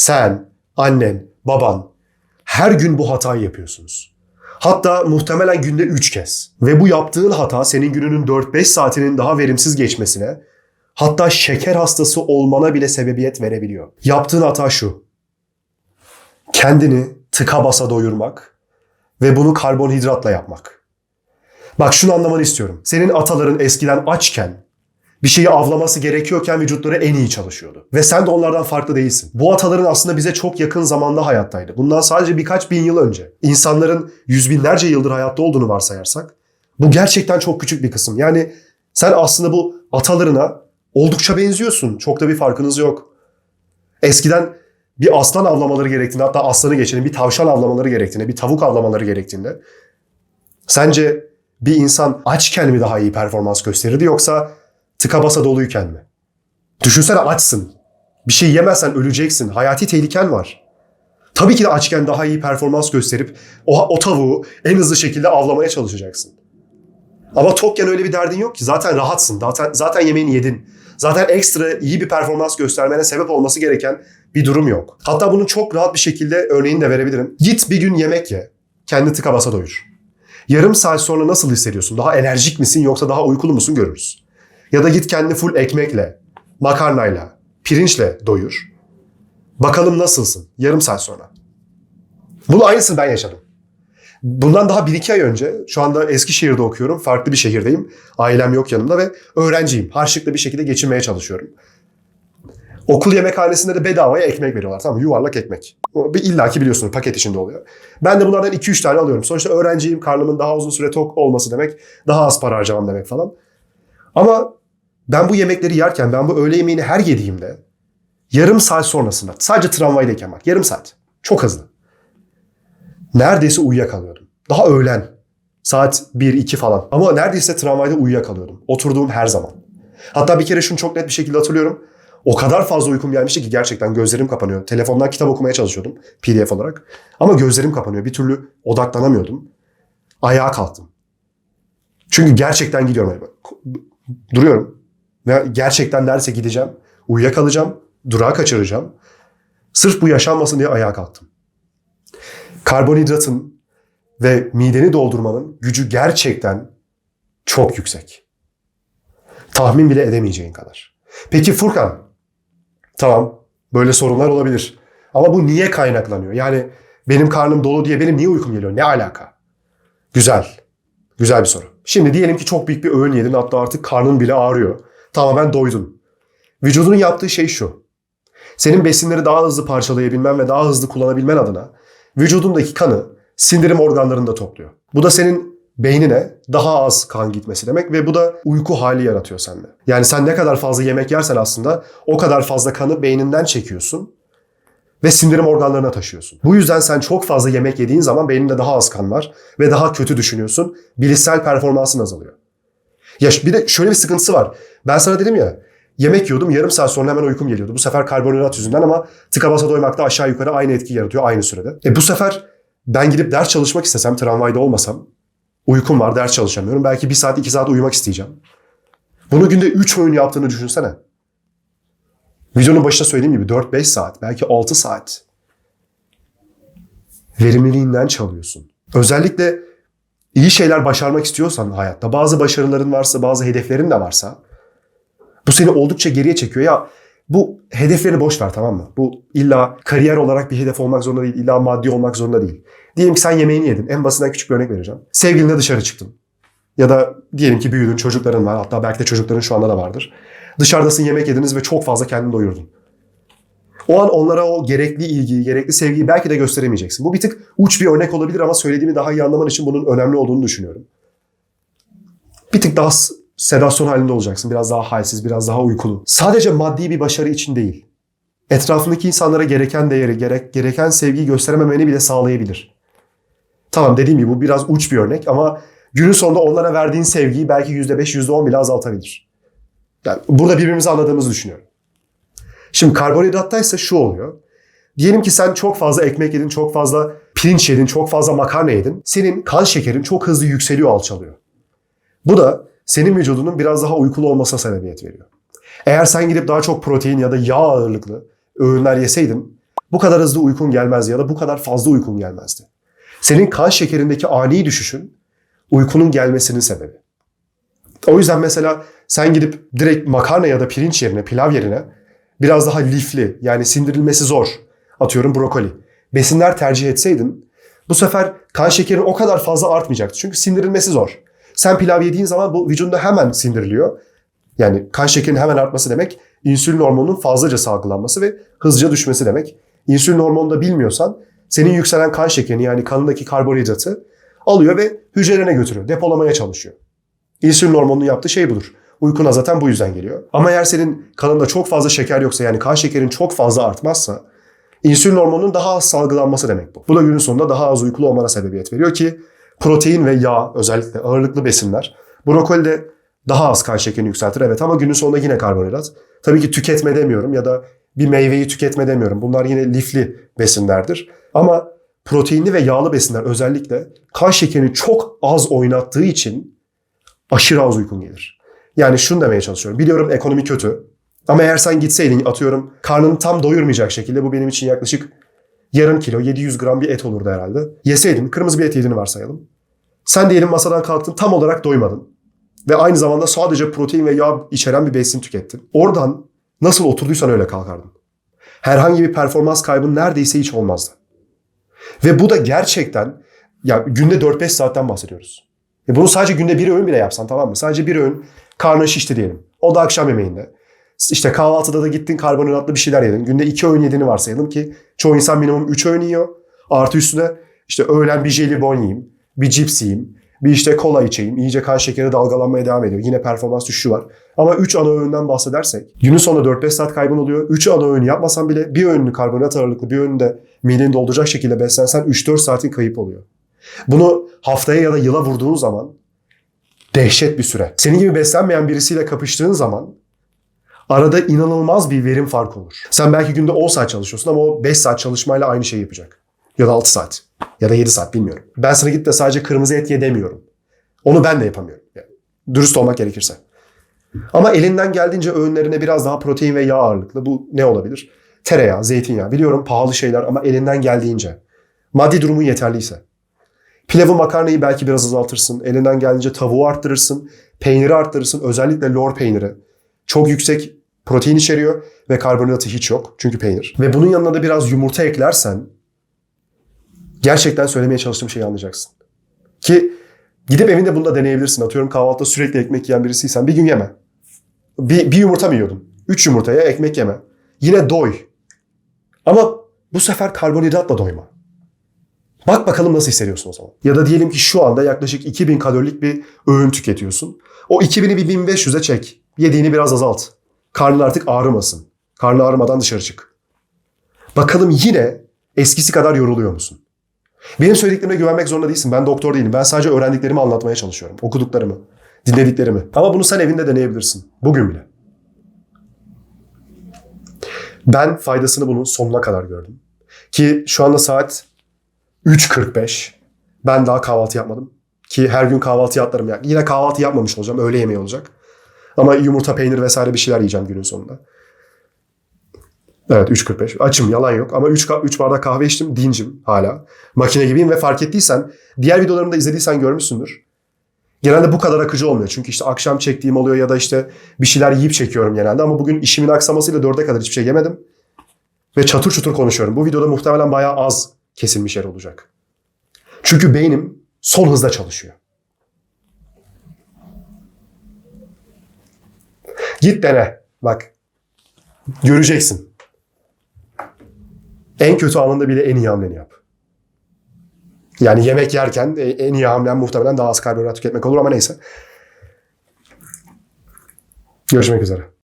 Sen, annen, baban her gün bu hatayı yapıyorsunuz. Hatta muhtemelen günde 3 kez. Ve bu yaptığın hata senin gününün 4-5 saatinin daha verimsiz geçmesine, hatta şeker hastası olmana bile sebebiyet verebiliyor. Yaptığın hata şu: kendini tıka basa doyurmak ve bunu karbonhidratla yapmak. Bak, şunu anlamanı istiyorum. Senin ataların eskiden açken, bir şeyi avlaması gerekiyorken vücutları en iyi çalışıyordu. Ve sen de onlardan farklı değilsin. Bu ataların aslında bize çok yakın zamanda hayattaydı. Bundan sadece birkaç bin yıl önce. İnsanların yüz binlerce yıldır hayatta olduğunu varsayarsak, bu gerçekten çok küçük bir kısım. Yani sen aslında bu atalarına oldukça benziyorsun. Çok da bir farkınız yok. Eskiden bir aslan avlamaları gerektiğinde, hatta aslanı geçelim, bir tavşan avlamaları gerektiğinde, bir tavuk avlamaları gerektiğinde, sence bir insan açken mi daha iyi performans gösterirdi, yoksa tıka basa doluyken mi? Düşünsene, açsın. Bir şey yemezsen öleceksin. Hayati tehliken var. Tabii ki de açken daha iyi performans gösterip o tavuğu en hızlı şekilde avlamaya çalışacaksın. Ama tokken öyle bir derdin yok ki. Zaten rahatsın. Zaten yemeğini yedin. Zaten ekstra iyi bir performans göstermene sebep olması gereken bir durum yok. Hatta bunun çok rahat bir şekilde örneğini de verebilirim. Git bir gün yemek ye. Kendini tıka basa doyur. Yarım saat sonra nasıl hissediyorsun? Daha enerjik misin yoksa daha uykulu musun görürüz. Ya da git kendini full ekmekle, makarnayla, pirinçle doyur. Bakalım nasılsın yarım saat sonra. Bunun aynısını ben yaşadım. Bundan daha 1-2 ay önce, şu anda Eskişehir'de okuyorum, farklı bir şehirdeyim. Ailem yok yanımda ve öğrenciyim. Harçlıkla bir şekilde geçinmeye çalışıyorum. Okul yemekhanesinde de bedavaya ekmek veriyorlar, tamam mı? Yuvarlak ekmek. İllaki biliyorsunuz, paket içinde oluyor. Ben de bunlardan 2-3 tane alıyorum. Sonuçta öğrenciyim, karnımın daha uzun süre tok olması demek, daha az para harcamam demek falan. Ama ben bu yemekleri yerken, ben bu öğle yemeğini her yediğimde yarım saat sonrasında, sadece tramvaydayken bak, yarım saat, çok hızlı, neredeyse uyuyakalıyordum. Daha öğlen, saat 1-2 falan, ama neredeyse tramvayda uyuyakalıyordum. Oturduğum her zaman. Hatta bir kere şunu çok net bir şekilde hatırlıyorum. O kadar fazla uykum gelmişti ki gerçekten gözlerim kapanıyor. Telefondan kitap okumaya çalışıyordum PDF olarak. Ama gözlerim kapanıyor. Bir türlü odaklanamıyordum. Ayağa kalktım. Çünkü gerçekten gidiyorum. Duruyorum. Ve gerçekten neredeyse gideceğim. Uyuyakalacağım. Durağı kaçıracağım. Sırf bu yaşanmasın diye ayağa kalktım. Karbonhidratın ve mideni doldurmanın gücü gerçekten çok yüksek. Tahmin bile edemeyeceğin kadar. Peki Furkan, tamam, böyle sorunlar olabilir. Ama bu niye kaynaklanıyor? Yani benim karnım dolu diye benim niye uykum geliyor? Ne alaka? Güzel. Güzel bir soru. Şimdi diyelim ki çok büyük bir öğün yedin, hatta artık karnın bile ağrıyor. Tamamen doydun. Vücudunun yaptığı şey şu: senin besinleri daha hızlı parçalayabilmen ve daha hızlı kullanabilmen adına vücudundaki kanı sindirim organlarında topluyor. Bu da senin beynine daha az kan gitmesi demek ve bu da uyku hali yaratıyor sende. Yani sen ne kadar fazla yemek yersen aslında o kadar fazla kanı beyninden çekiyorsun ve sindirim organlarına taşıyorsun. Bu yüzden sen çok fazla yemek yediğin zaman beyninde daha az kan var ve daha kötü düşünüyorsun. Bilişsel performansın azalıyor. Ya bir de şöyle bir sıkıntısı var. Ben sana dedim ya, yemek yiyordum, yarım saat sonra hemen uykum geliyordu. Bu sefer karbonhidrat yüzünden, ama tıka basa doymakta aşağı yukarı aynı etki yaratıyor aynı sürede. Bu sefer ben gidip ders çalışmak istesem, tramvayda olmasam, uykum var, ders çalışamıyorum. Belki 1 saat 2 saat uyumak isteyeceğim. Bunu günde 3 öğün yaptığını düşünsene. Videonun başında söylediğim gibi 4-5 saat, belki 6 saat verimliliğinden çalıyorsun. Özellikle iyi şeyler başarmak istiyorsan hayatta, bazı başarıların varsa, bazı hedeflerin de varsa, bu seni oldukça geriye çekiyor. Ya bu hedeflerini boş ver, tamam mı? Bu illa kariyer olarak bir hedef olmak zorunda değil, illa maddi olmak zorunda değil. Diyelim ki sen yemeğini yedin. En basitinden küçük bir örnek vereceğim. Sevgilinle dışarı çıktın. Ya da diyelim ki büyüdün, çocukların var. Hatta belki de çocukların şu anda da vardır. Dışarıdasın, yemek yediniz ve çok fazla kendini doyurdun. O an onlara o gerekli ilgiyi, gerekli sevgiyi belki de gösteremeyeceksin. Bu bir tık uç bir örnek olabilir ama söylediğimi daha iyi anlaman için bunun önemli olduğunu düşünüyorum. Bir tık daha sedasyon halinde olacaksın. Biraz daha halsiz, biraz daha uykulu. Sadece maddi bir başarı için değil. Etrafındaki insanlara gereken değeri, gereken sevgiyi gösterememeni bile sağlayabilir. Tamam, dediğim gibi bu biraz uç bir örnek ama günün sonunda onlara verdiğin sevgiyi belki %5, %10 bile azaltabilir. Yani burada birbirimizi anladığımızı düşünüyorum. Şimdi karbonhidratta ise şu oluyor. Diyelim ki sen çok fazla ekmek yedin, çok fazla pirinç yedin, çok fazla makarna yedin. Senin kan şekerin çok hızlı yükseliyor, alçalıyor. Bu da senin vücudunun biraz daha uykulu olmasına sebebiyet veriyor. Eğer sen gidip daha çok protein ya da yağ ağırlıklı öğünler yeseydin, bu kadar hızlı uykun gelmezdi ya da bu kadar fazla uykun gelmezdi. Senin kan şekerindeki ani düşüşün uykunun gelmesinin sebebi. O yüzden mesela sen gidip direkt makarna ya da pirinç yerine, pilav yerine biraz daha lifli, yani sindirilmesi zor, atıyorum brokoli, besinler tercih etseydin bu sefer kan şekerin o kadar fazla artmayacaktı. Çünkü sindirilmesi zor. Sen pilav yediğin zaman bu vücudunda hemen sindiriliyor. Yani kan şekerinin hemen artması demek insülin hormonunun fazlaca salgılanması ve hızlıca düşmesi demek. İnsülin hormonunu da bilmiyorsan senin yükselen kan şekerini, yani kanındaki karbonhidratı alıyor ve hücrelerine götürüyor. Depolamaya çalışıyor. İnsülin hormonunun yaptığı şey budur. Uykuna zaten bu yüzden geliyor. Ama eğer senin kanında çok fazla şeker yoksa, yani kan şekerin çok fazla artmazsa insülin hormonunun daha az salgılanması demek bu. Bu da günün sonunda daha az uykulu olmana sebebiyet veriyor ki protein ve yağ, özellikle ağırlıklı besinler, brokoli de daha az kan şekerini yükseltir. Evet, ama günün sonunda yine karbonhidrat. Tabii ki tüketme demiyorum ya da bir meyveyi tüketme demiyorum. Bunlar yine lifli besinlerdir. Ama proteinli ve yağlı besinler özellikle kan şekerini çok az oynattığı için aşırı az uykun gelir. Yani şunu demeye çalışıyorum. Biliyorum ekonomi kötü. Ama eğer sen gitseydin, atıyorum karnını tam doyurmayacak şekilde, bu benim için yaklaşık yarım kilo 700 gram bir et olurdu herhalde. Yeseydin, kırmızı bir et yediğini varsayalım. Sen diyelim masadan kalktın, tam olarak doymadın. Ve aynı zamanda sadece protein ve yağ içeren bir besin tükettin. Oradan nasıl oturduysan öyle kalkardın. Herhangi bir performans kaybın neredeyse hiç olmazdı. Ve bu da gerçekten, ya günde 4-5 saatten bahsediyoruz. Bunu sadece günde bir öğün bile yapsan, tamam mı? Sadece bir öğün karnın şişti diyelim. O da akşam yemeğinde. İşte kahvaltıda da gittin karbonhidratlı bir şeyler yedin. Günde 2 öğün yediğini varsayalım ki çoğu insan minimum 3 öğün yiyor. Artı üstüne işte öğlen bir jelibon yiyeyim, bir cips yiyeyim, bir işte kola içeyim. İyice kan şekeri dalgalanmaya devam ediyor. Yine performans düşüşü var. Ama 3 ana öğünden bahsedersek günün sonunda 4-5 saat kaybın oluyor. 3 ana öğün yapmasan bile bir öğünlü karbonhidrat ağırlıklı, bir öğünü de mideni dolduracak şekilde beslensen 3-4 saatin kayıp oluyor. Bunu haftaya ya da yıla vurduğun zaman dehşet bir süre. Senin gibi beslenmeyen birisiyle kapıştığın zaman arada inanılmaz bir verim farkı olur. Sen belki günde 10 saat çalışıyorsun ama o 5 saat çalışmayla aynı şeyi yapacak. Ya da 6 saat. Ya da 7 saat, bilmiyorum. Ben sana git de sadece kırmızı et ye demiyorum. Onu ben de yapamıyorum. Yani, dürüst olmak gerekirse. Ama elinden geldiğince öğünlerine biraz daha protein ve yağ ağırlıklı. Bu ne olabilir? Tereyağı, zeytinyağı. Biliyorum pahalı şeyler ama elinden geldiğince. Maddi durumun yeterliyse. Pilavı, makarnayı belki biraz azaltırsın. Elinden geldiğince tavuğu arttırırsın. Peyniri arttırırsın. Özellikle lor peyniri. Çok yüksek protein içeriyor ve karbonhidratı hiç yok. Çünkü peynir. Ve bunun yanına da biraz yumurta eklersen gerçekten söylemeye çalıştığım şeyi anlayacaksın. Ki gidip evinde bunu da deneyebilirsin. Atıyorum kahvaltıda sürekli ekmek yiyen birisiysen bir gün yeme. Bir yumurta mı yiyordun? 3 yumurtaya ekmek yeme. Yine doy. Ama bu sefer karbonhidratla doyma. Bak bakalım nasıl hissediyorsun o zaman. Ya da diyelim ki şu anda yaklaşık 2000 kalorilik bir öğün tüketiyorsun. O 2000'i bir 1500'e çek. Yediğini biraz azalt. Karnın artık ağrımasın. Karnın ağrımadan dışarı çık. Bakalım yine eskisi kadar yoruluyor musun? Benim söylediklerime güvenmek zorunda değilsin. Ben doktor değilim. Ben sadece öğrendiklerimi anlatmaya çalışıyorum. Okuduklarımı, dinlediklerimi. Ama bunu sen evinde deneyebilirsin. Bugün bile. Ben faydasını bunun sonuna kadar gördüm. Ki şu anda saat 3:45. Ben daha kahvaltı yapmadım. Ki her gün kahvaltı atlarım. Yani yine kahvaltı yapmamış olacağım. Öğle yemeği olacak. Ama yumurta, peynir vesaire bir şeyler yiyeceğim günün sonunda. Evet, 3:45. Açım, yalan yok. Ama 3 bardak kahve içtim. Dincim hala. Makine gibiyim ve fark ettiysen, diğer videolarımı da izlediysen görmüşsündür. Genelde bu kadar akıcı olmuyor. Çünkü işte akşam çektiğim oluyor ya da işte bir şeyler yiyip çekiyorum genelde. Ama bugün işimin aksamasıyla 4'e kadar hiçbir şey yemedim. Ve çatır çutur konuşuyorum. Bu videoda muhtemelen bayağı az kesilmiş yer olacak. Çünkü beynim son hızda çalışıyor. Git dene. Bak. Göreceksin. En kötü anında bile en iyi hamleni yap. Yani yemek yerken en iyi hamlen muhtemelen daha az karbonhidrat tüketmek olur ama neyse. Görüşmek üzere.